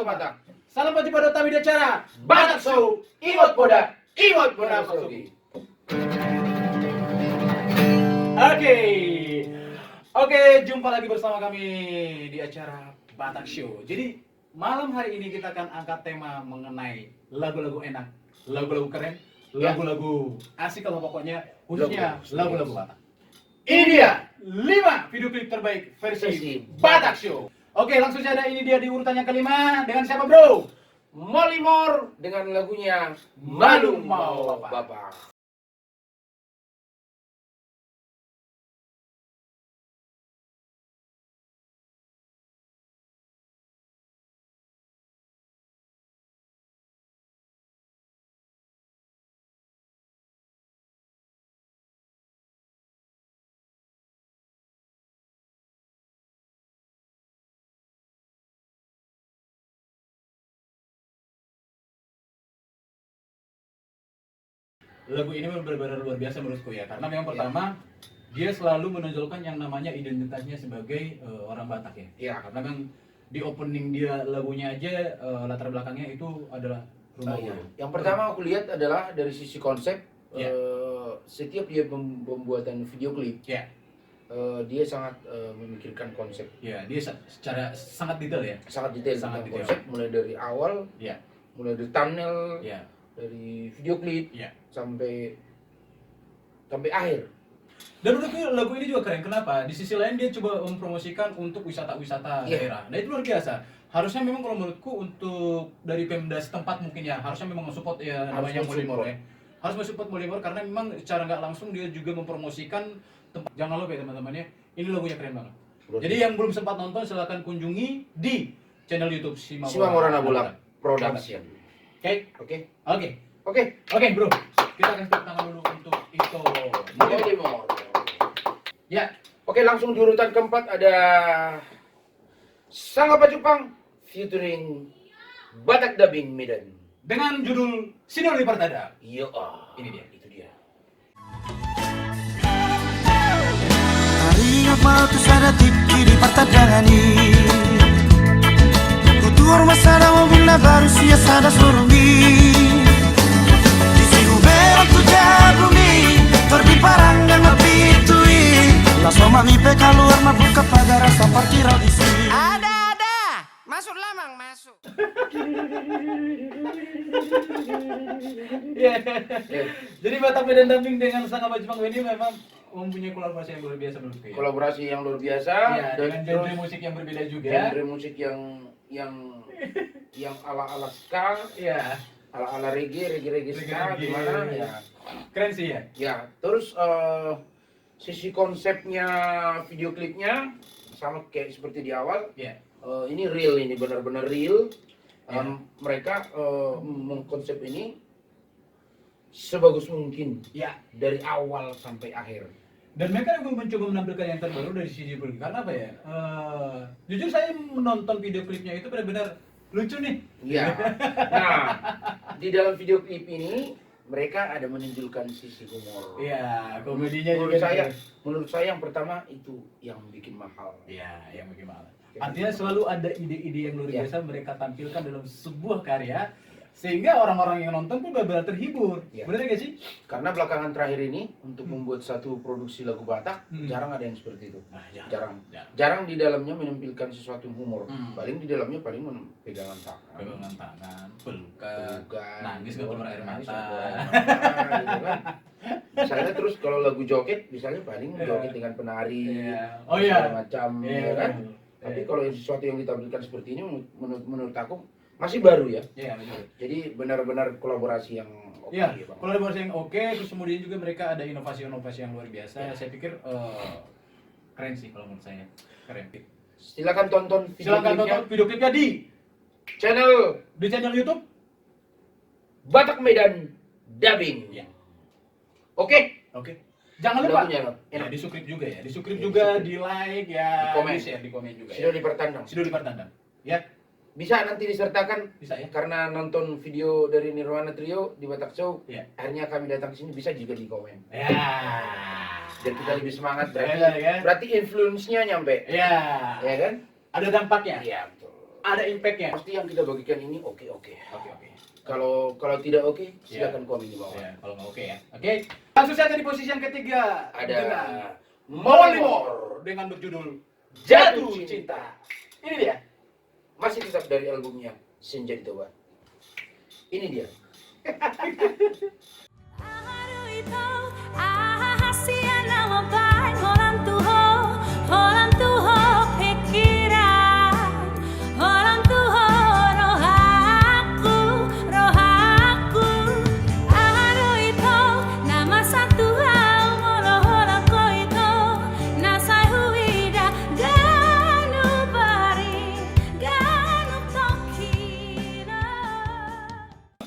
Batak. Salam pagi pada tamu di acara Batak Show. Imot Boda, Imot Boda Masuki. Oke, jumpa lagi bersama kami di acara Batak Show. Jadi malam hari ini kita akan angkat tema mengenai lagu-lagu enak, lagu-lagu keren, lagu-lagu asik kalau pokoknya khususnya lagu-lagu Batak. Ini dia 5 video klip terbaik versi Batak Show. Oke, langsung saja ini dia di urutan yang kelima dengan siapa bro? Molimor dengan lagunya Malu Mau Bapak. Lagu ini benar-benar luar biasa menurutku ya, karena memang pertama dia selalu menonjolkan yang namanya identitasnya sebagai orang Batak ya. Iya. Karena memang di opening dia lagunya aja latar belakangnya itu adalah rumah Iya. guru. Yang pertama aku lihat adalah dari sisi konsep. Iya. Setiap dia pembuatan video klip, Ya, dia sangat memikirkan konsep, ya dia secara sangat detail ya. sangat detail Sangat tentang detail. konsep, mulai dari awal, Ya, mulai dari thumbnail, ya, dari video klip ya. sampai akhir. Dan menurutku lagu ini juga keren. Kenapa? Di sisi lain dia coba mempromosikan untuk wisata-wisata Iya. daerah. Nah itu luar biasa. Harusnya memang kalau menurutku untuk dari Pemda setempat mungkin ya harusnya memang mensupport ya Harus namanya Molimor mensupport. ya. Harus mensupport Molimor karena memang secara nggak langsung dia juga mempromosikan tempat. Jangan lupa ya teman-teman ya, ini lagunya keren banget. Jadi yang belum sempat nonton silahkan kunjungi di channel YouTube Simamora Nabula Production. Oke, Oke. oke bro. Kita akan tepuk tangan dulu untuk itu. Molimor. Ya, Oke, langsung di urutan keempat ada Sangapa Jepang featuring Batak Dubbing Medan. dengan judul Sinoli Partada. Iya, Ini dia. itu dia. Teringat waktu sada tipki di pertandangani Kutur masada mobil na baru sia sada surumi Di sihu berang tu jabumi Tordi parang dan mapitui Langsung mami pe keluar mabuka pagar rasa parkir di sini Ada masuk lamang masuk Iya. Jadi Batak Medan Dubbing dengan Sangapa Jepang ini memang mempunyai kolaborasi yang luar biasa menurutku ya. Kolaborasi yang luar biasa Iya, dengan genre musik yang berbeda juga. genre musik yang ala ska, Iya. ala reggae ska Reggae. gimana ya. Keren sih ya. Ya, terus sisi konsepnya video klipnya sama kayak seperti di awal. Iya. Ini real, ini benar-benar real. Ya. Mereka mengkonsep ini sebagus mungkin Ya. dari awal sampai akhir. Dan mereka memang mencoba menampilkan yang terbaru dari sisi musik. Karena apa ya? Jujur saya menonton video klipnya itu benar-benar lucu nih. Iya. Nah, di dalam video klip ini mereka ada menunjukkan sisi humor. Iya, komedinya Menurut juga. saya, keren. menurut saya yang pertama itu yang bikin mahal. Iya, yang bagaimana? Artinya selalu ada ide-ide yang luar Ya. biasa mereka tampilkan dalam sebuah karya sehingga orang-orang yang nonton pun benar-benar terhibur. Ya. Benar gak sih? Karena belakangan terakhir ini untuk membuat satu produksi lagu Batak jarang ada yang seperti itu. Nah, Jarang. Ya. Jarang di dalamnya menampilkan sesuatu humor. Hmm. Paling di dalamnya paling pegangan tangan. Pegangan tangan, pelukan, Pelukan, nangis keluar air nangis, mata. keluar air mata, gitu kan. Misalnya terus kalau lagu joget, misalnya paling Iya. joget dengan penari, Iya. Oh iya. segala macam, Iya. ya kan? Tapi kalau sesuatu yang ditampilkan seperti ini, menurut aku masih baru ya. Iya, betul. Jadi benar-benar kolaborasi yang oke. Iya, Bang. kolaborasi yang oke, terus kemudian juga mereka ada inovasi-inovasi yang luar biasa. Iya. Saya pikir keren sih kalau menurut saya. Keren. Silakan tonton video Silakan klipnya. tonton video klipnya di channel YouTube. Batak Medan Dubbing. Iya. Oke. Oke. Jangan lupa. Lagunya Ya, enak. di subscribe juga ya. Di subscribe Ya, juga, di di like ya, Di komen. di share, di komen juga Sudah ya. dipertandang. Sudah dipertandang. Ya, Bisa nanti disertakan bisa ya. karena nonton video dari Nirwana Trio di Batak Show. Ya. Akhirnya kami datang ke sini, bisa juga di komen. Ya. Biar kita lebih semangat, Ya, ya. berarti influence-nya nyampe. Ya. Ya kan? Ada dampaknya. Iya, betul. ada impact-nya. Pasti yang kita bagikan ini oke. Oke. Kalau tidak oke, Iya. silakan komen di bawah. Ya, kalau nggak oke ya. Oke. Langsung saja di posisi yang ketiga Ada dengan Molimor dengan berjudul Jatuh Jatuh Cinta. Cinta. Ini dia. Masih tetap dari albumnya Senja di Toba. Ini dia.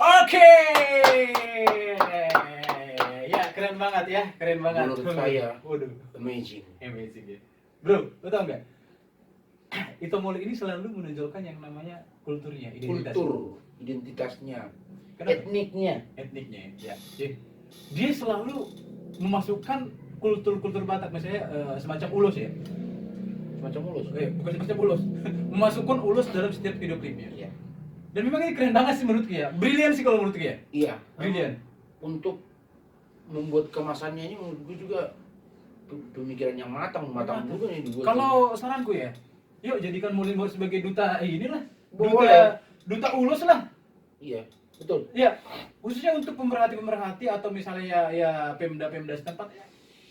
Oke. Ya, keren banget ya, keren banget. Menurut saya, waduh, amazing. amazing ya. Bro, lo tau nggak? Ito Moli ini selalu menonjolkan yang namanya kulturnya, identitas. Kultur, identitasnya, Kenapa? etniknya. Ya. Dia selalu memasukkan kultur-kultur Batak, misalnya semacam ulos ya. Semacam mulus. Bukan semacam ulos. Memasukkan ulos dalam setiap video klipnya. Iya. Dan memang ini keren banget sih menurutku ya. Brilian sih kalau menurutku ya. Iya. Brilian. Untuk membuat kemasannya ini menurut gue juga pemikiran yang matang juga nih dibuat. Kalau saranku ya, yuk jadikan Molimor sebagai duta inilah. Boleh. Duta ulos lah. Iya, betul. Ya, khususnya untuk pemerhati-pemerhati atau misalnya ya Pemda-Pemda setempat ya.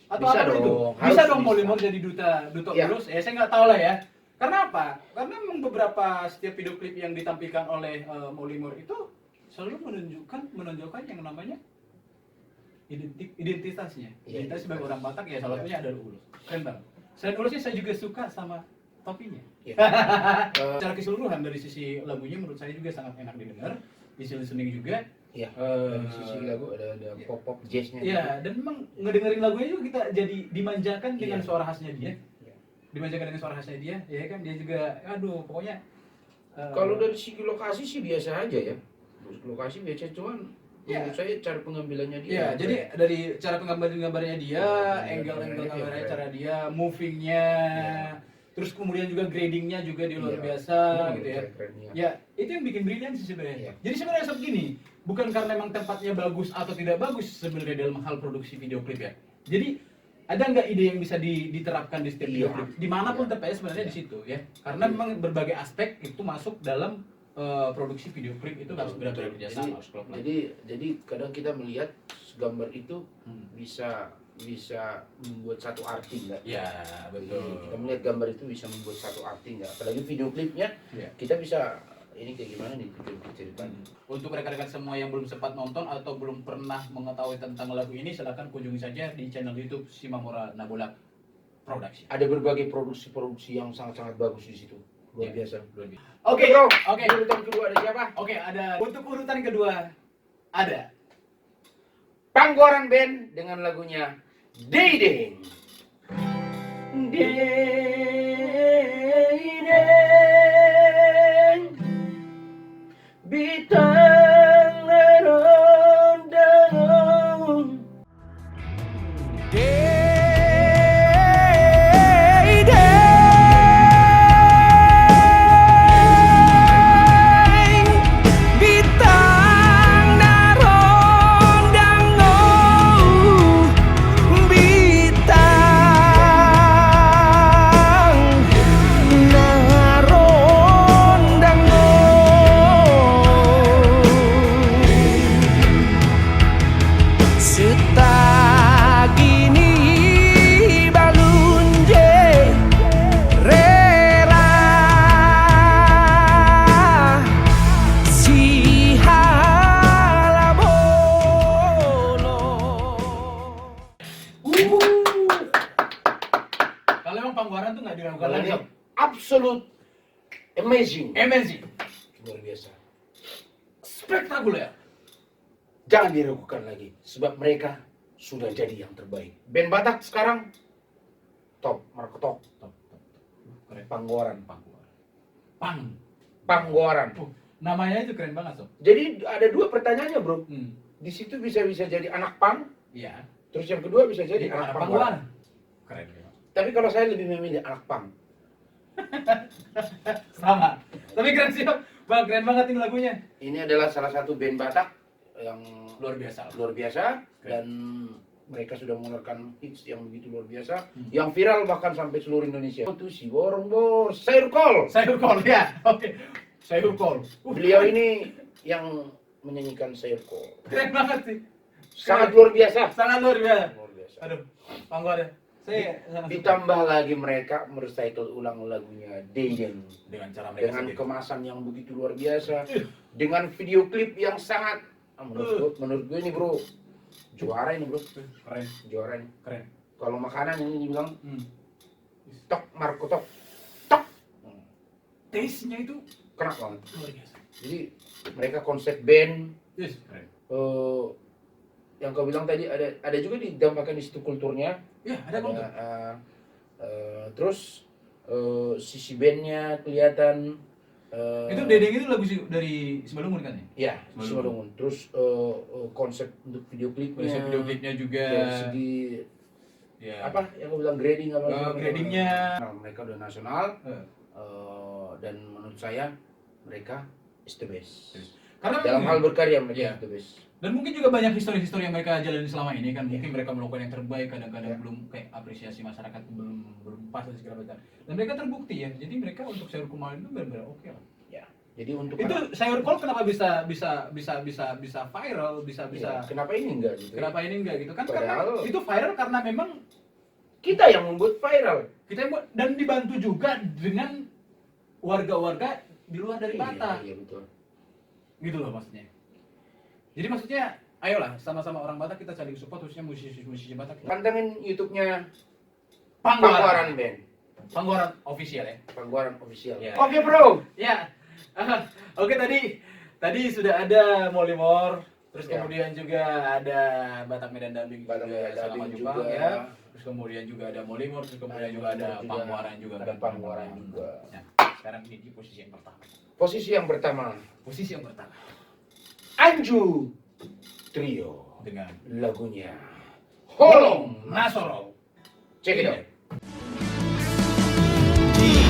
Atau Bisa apa itu? dong, Bisa harus dong bisa. Molimor jadi duta Ya. ulos. Ya saya nggak tahu lah ya. Karena apa? Karena memang beberapa setiap video klip yang ditampilkan oleh Molimor itu selalu menonjolkan yang namanya identitasnya. Iya, Identitas sebagai orang Batak ya salah Iya. satunya adalah ulus. Keren banget. Selain ulusnya saya juga suka sama topinya. Iya. Secara keseluruhan dari sisi lagunya menurut saya juga sangat enak didengar, easy listening juga. Iya. Eh, Dari sisi lagu ada pop jazznya. Iya, dan memang ngedengerin lagunya juga kita jadi dimanjakan dengan Iya. suara khasnya dia. Iya. Dimanjakan dengan suara khasnya dia, ya kan dia juga, aduh pokoknya. Kalau dari segi lokasi sih biasa aja ya. Dari segi lokasi biasa, cuman Iya. menurut saya cara pengambilannya dia. Iya, jadi dari cara gambarnya dia, Iya, angle gambarnya kameranya, keren. cara dia, movingnya, Iya. terus kemudian juga gradingnya juga dia luar Iya. biasa Ini gitu ya. keren, iya. Ya, itu yang bikin brilian sih sebenarnya. Iya. Jadi sebenarnya sob gini, bukan karena memang tempatnya bagus atau tidak bagus sebenarnya dalam hal produksi video klip ya. Jadi ada nggak ide yang bisa diterapkan di setiap video Iya. klip? Dimanapun Iya. tepatnya sebenarnya Iya. di situ ya. Karena memang berbagai aspek itu masuk dalam produksi video klip itu harus benar-benar kerjasama, harus klop. Jadi kadang kita melihat gambar itu Hmm. bisa membuat satu arti nggak? Ya, betul. Kita melihat gambar itu bisa membuat satu arti nggak? Apalagi video klipnya, Iya. kita bisa ini kayak gimana nih ceritanya? Untuk rekan-rekan semua yang belum sempat nonton atau belum pernah mengetahui tentang lagu ini, silahkan kunjungi saja di channel YouTube Simamora Nabolak Production. Ada berbagai produksi yang sangat-sangat bagus di situ, luar Iya. biasa. Luar biasa. Oke bro, Oke. urutan kedua ada siapa? Oke, ada untuk urutan kedua ada Panggoran Band dengan lagunya Deideng. Deideng Bintang lerondang kalau emang Panggoran tuh nggak diragukan lagi. Lagunya absolute amazing. Amazing, Luar biasa. spektakuler. Jangan diragukan lagi, sebab mereka sudah jadi yang terbaik. Band Batak sekarang top, mereka top. Top. Keren. Panggoran. Panggoran. Panggoran. Namanya itu keren banget, Sob. Jadi ada dua pertanyaannya bro. Hmm. Di situ bisa jadi anak pang, Iya. terus yang kedua bisa jadi anak panggoran. Keren. Tapi kalau saya lebih memilih anak pang. Sama. Tapi keren sih, Bang. Keren banget ini lagunya. Ini adalah salah satu band Batak yang Luar biasa. luar biasa Oke. dan mereka sudah mengeluarkan hits yang begitu luar biasa, yang viral bahkan sampai seluruh Indonesia. Itu si Borong Bos, Sayur Kol. Sayur kol ya. Oke. Sayur kol. Beliau ini yang menyanyikan Sayur Kol. Keren banget sih. Sangat luar biasa. Sangat luar biasa. Luar biasa. Aduh, Panggo ada. Saya sangat suka Ditambah lagi mereka merecycle ulang lagunya Dayden dengan cara mereka dengan sendiri. kemasan yang begitu luar biasa, dengan video klip yang sangat menurut gue ini bro juara ini bro, Keren, juara ini. keren. Kalau makanan ini dibilang Hmm. tok Marco tok tok. Taste-nya itu Kena banget. luar biasa. Jadi mereka konsep band Yes, keren. yang kau bilang tadi ada juga ditambahkan di situ kulturnya. Ya, ada kok. Terus sisi bandnya kelihatan. Itu Dedeng itu lagu dari Simalungun kan ya? Ya, Simalungun. Terus konsep untuk video klipnya. Konsep video klipnya juga. Dari segi Ya. apa yang kau bilang grading apa? Gradingnya. Nah, mereka udah nasional Eh. dan menurut saya mereka is the best. Karena Dalam hal berkarya mereka Iya. is the best. dan mungkin juga banyak histori-histori yang mereka jalani selama ini kan, mungkin mereka melakukan yang terbaik, kadang-kadang Ya. belum kayak apresiasi masyarakat belum pas dan segala macam. Dan mereka terbukti ya. Jadi mereka untuk sayur kumal itu benar-benar oke lah. Ya. Jadi untuk Itu sayur kol kenapa bisa viral, bisa Iya, kenapa ini enggak gitu? kenapa ini enggak gitu kan? Padahal- Karena itu viral karena memang Kita yang membuat viral. kita yang buat, dan dibantu juga dengan warga-warga di luar dari Batak. Iya, betul. Gitu loh maksudnya. Jadi maksudnya ayolah sama-sama orang Batak kita saling support, khususnya musisi-musisi Batak. Pantengin YouTube-nya Panggoran Panggoran Band. Panggoran official ya. Panggoran official. Iya. Oke, Bro. Ya. Oke, tadi sudah ada Molimor, terus Ya. kemudian juga ada Batak Medan Dambing Batak juga, Medan Selama Dambing Jepang juga. ya. Terus kemudian juga ada Molimor, terus kemudian juga ada Panggoran juga. Ada Panggoran juga. Nah, sekarang ini di posisi yang pertama. Posisi yang pertama, Posisi yang pertama Anju Trio. dengan Lagunya Holong Holong. Nasoro. Check it out.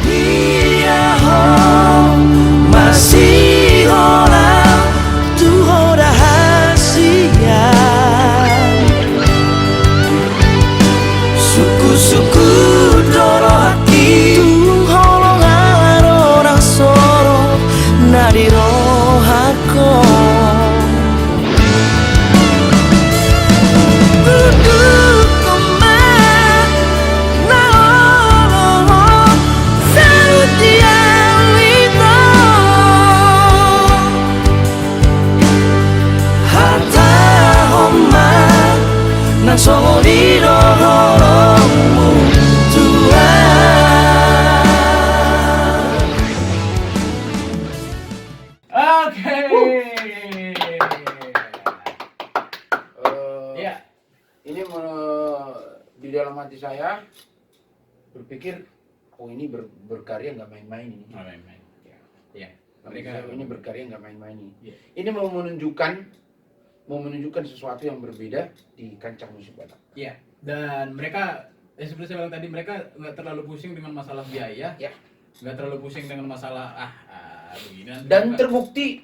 Dia masih orang tuh rahasia suku-suku doro hati holong orang soro nadiro hako duduk kemana Songo di dorongmu Tuhan. Oke. Ya. Ini di dalam hati saya berpikir, oh ini berkarya nggak main-main ini. Main-main. Ya. Ya. Mereka ini berkarya nggak main-main ini. Iya. Ini mau menunjukkan sesuatu yang berbeda di kancah musik Batak. Iya. Dan mereka, seperti saya bilang tadi, mereka nggak terlalu pusing dengan masalah biaya. Ya. Nggak terlalu pusing dengan masalah begini. Dan terbukti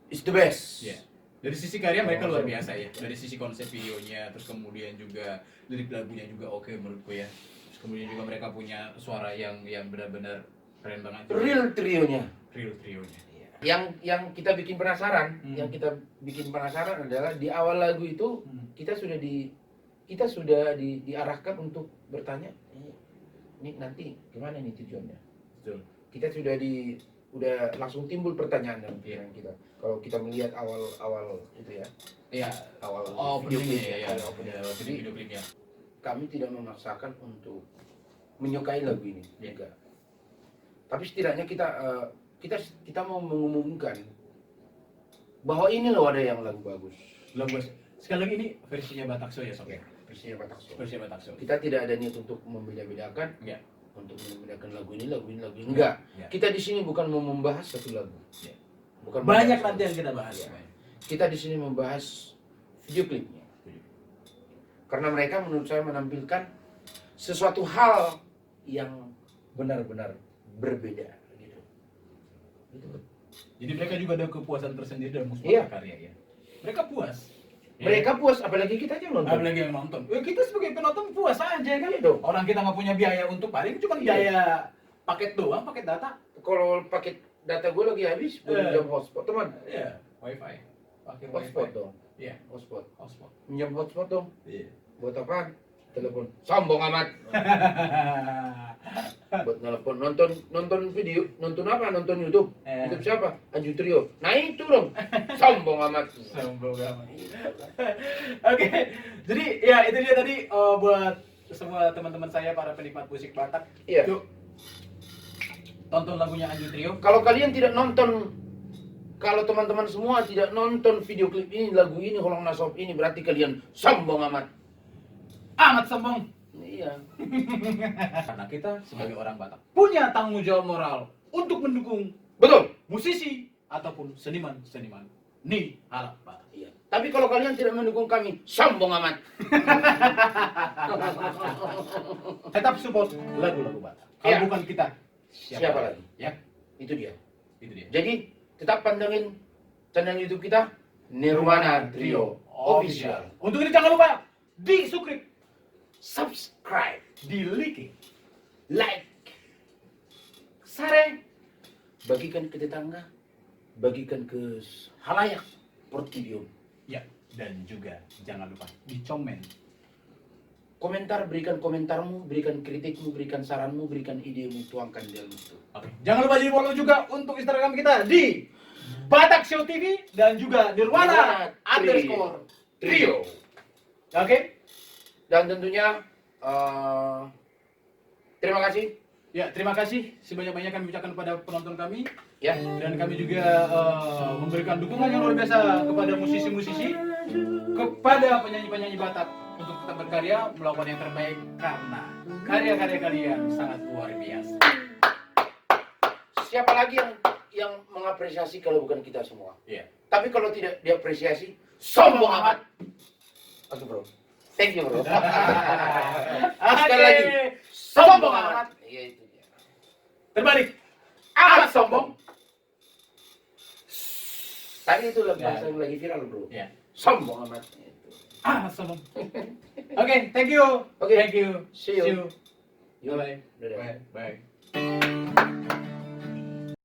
is the best. Iya. Dari sisi karya mereka luar biasa ya. Dari sisi konsep videonya, terus kemudian juga lirik lagunya juga oke menurutku ya. Terus kemudian juga mereka punya suara yang benar-benar keren banget. juga. Real trionya. Real trionya. Yang kita bikin penasaran, adalah di awal lagu itu kita sudah diarahkan untuk bertanya, ini nanti gimana nih tujuannya? Betul. Kita udah langsung timbul pertanyaan dalam Iya. pikiran kita. Kalau kita melihat awal itu ya, Iya. awal Video klip klipnya ya. awal opening. Jadi Video klipnya. kami tidak memaksakan untuk menyukai lagu ini, Iya. enggak. Tapi setidaknya kita mau mengumumkan bahwa ini loh ada yang lagu bagus. Lagu sekali lagi ini versinya Batakso ya sob. Ya, versinya Batak Soul. Versinya Batakso. Kita tidak ada niat untuk membeda-bedakan, Iya. untuk membedakan lagu ini. Enggak. Iya. Kita di sini bukan mau membahas satu lagu. Iya. Bukan Banyak membahas nanti yang kita bahas. Iya. Kita di sini membahas video klipnya. Karena mereka menurut saya menampilkan sesuatu hal yang benar-benar berbeda gitu. Gitu. Jadi mereka juga ada kepuasan tersendiri dalam Iya. membuat karya ya. Mereka puas. Mereka puas, apalagi kita aja nonton. Apalagi yang nonton. Ya, kita sebagai penonton puas aja kan. Iya dong. Orang kita nggak punya biaya untuk paling cuma Iya. biaya paket doang, paket data. Kalau paket data gue lagi habis, gue minjam hotspot teman. Iya, wifi. Pakai Hotspot wifi. dong, Iya, hotspot. hotspot. Minjam hotspot dong. Iya. Buat apa? Telepon. Sombong amat. Buat nelpon, nonton video, nonton apa? Nonton YouTube. YouTube siapa? Anju Trio. Nah itu dong. Sombong amat. Sombong amat. Oke, jadi ya itu dia tadi buat semua teman-teman saya para penikmat musik Batak. Iya. Yuk, tonton lagunya Anju Trio. Kalau kalian tidak nonton, kalau teman-teman semua tidak nonton video klip ini, lagu ini, Holong Nasop ini, berarti kalian sombong amat. Amat sombong. Iya. Karena kita sebagai orang Batak punya tanggung jawab moral untuk mendukung Betul. musisi ataupun seniman-seniman nih halak Batak. Iya. Tapi kalau kalian tidak mendukung kami, sombong amat. Tetap support lagu-lagu Batak. Kalau Iya. bukan kita, Siapa lagi? Ya, Itu dia. itu dia. Jadi tetap pantengin channel YouTube kita, Nirwana Trio Official. Untuk ini jangan lupa di Subscribe, di like, like, share, bagikan ke tetangga, bagikan ke halayak Portidium. ya, dan juga jangan lupa di komen. Komentar, berikan komentarmu, berikan kritikmu, berikan saranmu, berikan idemu, tuangkan di dalam itu. Oke. Jangan lupa di follow juga untuk Instagram kita di Batak Show TV dan juga Nirwana _Trio. Oke? Dan tentunya terima kasih Ya, terima kasih sebanyak-banyak kami ucapkan kepada penonton kami ya. dan kami juga memberikan dukungan yang luar biasa kepada musisi-musisi, kepada penyanyi-penyanyi Batak untuk tetap berkarya, melakukan yang terbaik karena karya-karya kalian sangat luar biasa. Siapa lagi yang mengapresiasi kalau bukan kita semua? Iya. Tapi kalau tidak diapresiasi, sombong amat. Oke bro, thank you bro. Sekali lagi, sombong amat. Iya itu dia. Terbalik. Amat sombong. Tadi itu lagu Ya. yang lagi viral bro. Ya. Sombong amat. Sombong. Oke, thank you. Oke. Thank you. See you. Bye. Dadah. Bye. Bye.